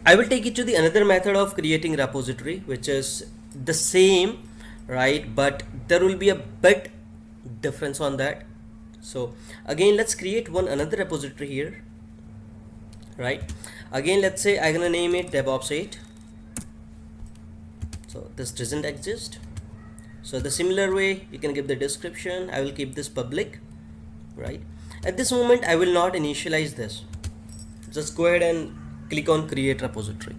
I will take you to the another method of creating repository, which is the same, right? But there will be a bit difference on that. So again, let's create one another repository here, right? Again, let's say I'm gonna name it DevOps 8. So this doesn't exist. So the similar way you can give the description. I will keep this public, right? At this moment, I will not initialize this. Just go ahead and click on create repository.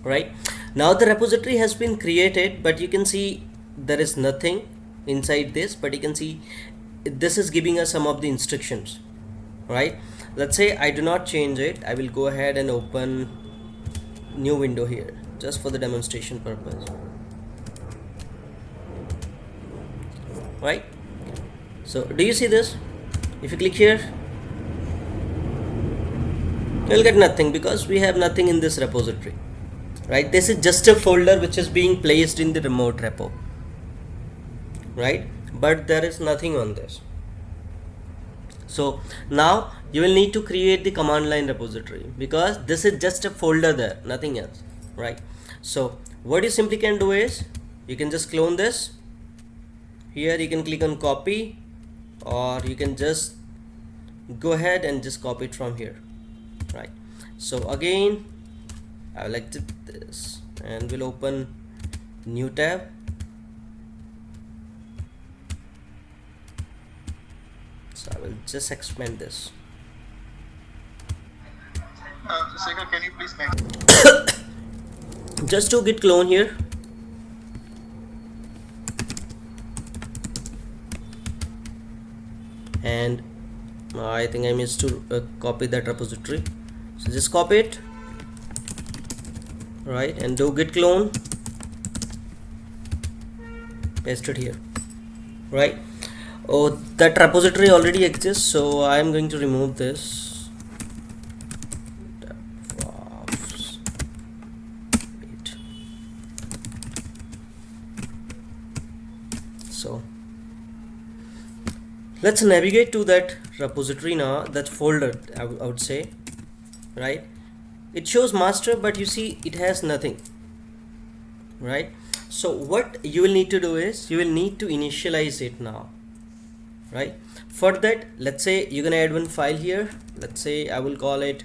Right now the repository has been created, but you can see there is nothing inside this, but you can see this is giving us some of the instructions, right? Let's say I do not change it. I will go ahead and open new window here just for the demonstration purpose, right? So do you see this? If you click here, you'll get nothing because we have nothing in this repository, right? This is just a folder which is being placed in the remote repo, right? But there is nothing on this. So now you will need to create the command line repository because this is just a folder there, nothing else, right? So what you simply can do is you can just clone this. Here you can click on copy, or you can just go ahead and just copy it from here, right? So again, I will exit this and we'll open new tab. So I will just expand this. Sekhar, can you please make Just to git clone here. And I think I missed to copy that repository. So just copy it, right, and do git clone, paste it here, right? Oh, that repository already exists, so I am going to remove this. DevOps 8. So let's navigate to that repository now, that folder. I would say, right? It shows master, but you see it has nothing, right? So what you will need to do is you will need to initialize it now, right? For that, let's say you're gonna add one file here. Let's say I will call it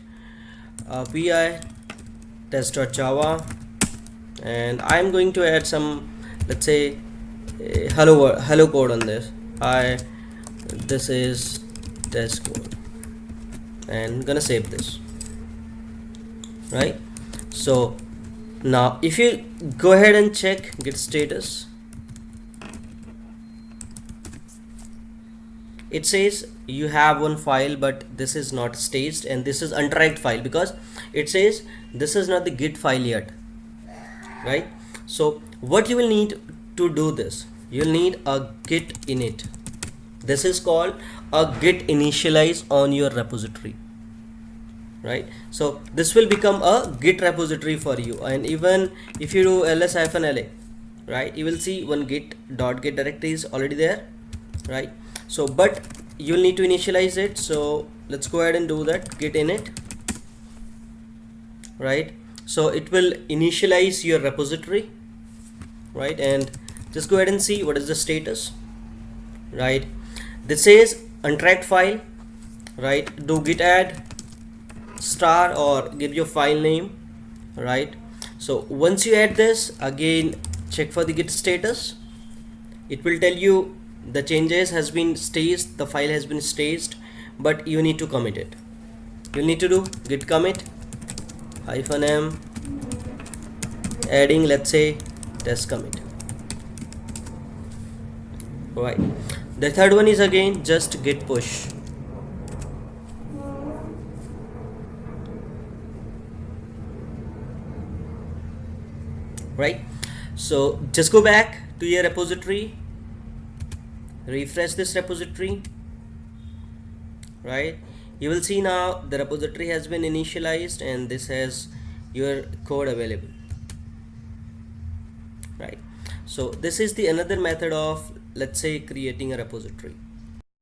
pi test.java, and I'm going to add some, let's say, hello code on this. This is test code, and I'm gonna save this, right? So now if you go ahead and check git status, it says you have one file, but this is not staged and this is untracked file because it says this is not the git file yet, right? So what you will need to do this, you'll need a git init. This is called a git initialize on your repository, right? So this will become a git repository for you, and even if you do ls-la, right, you will see one git.git directory is already there, right? So but you'll need to initialize it. So let's go ahead and do that, git init, right? So it will initialize your repository, right? And just go ahead and see what is the status, right? This says untracked file, right? Do git add star or give your file name, right? So once you add this, again check for the git status. It will tell you the changes has been staged, the file has been staged, but you need to commit it. You'll need to do git commit -m adding, let's say, test commit, right? The third one is again just git push, right? So just go back to your repository, refresh this repository, right? You will see now the repository has been initialized and this has your code available, right? So this is the another method of, let's say, creating a repository.